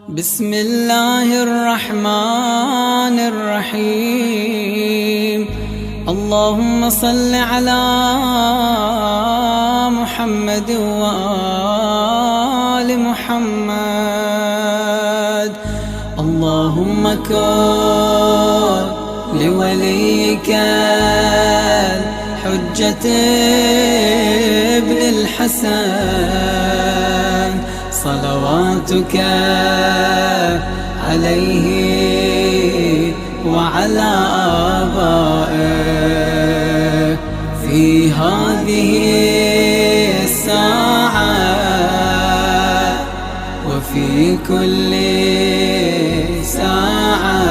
بسم الله الرحمن الرحيم. اللهم صل على محمد وآل محمد. اللهم كن لوليك الحجة ابن الحسن صلواتك عليه وعلى آبائه في هذه الساعة وفي كل ساعة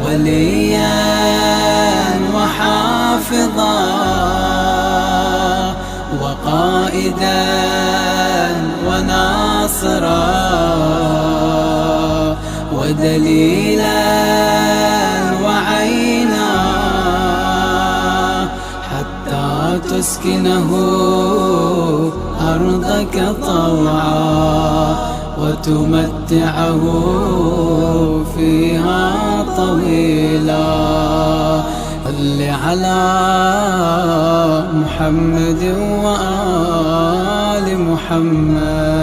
وليا وحافظا وقائدا وناصرا ودليلا وعينا حتى تسكنه أرضك طوعا وتمتعه فيها طويلا. صل على محمد وآل محمد.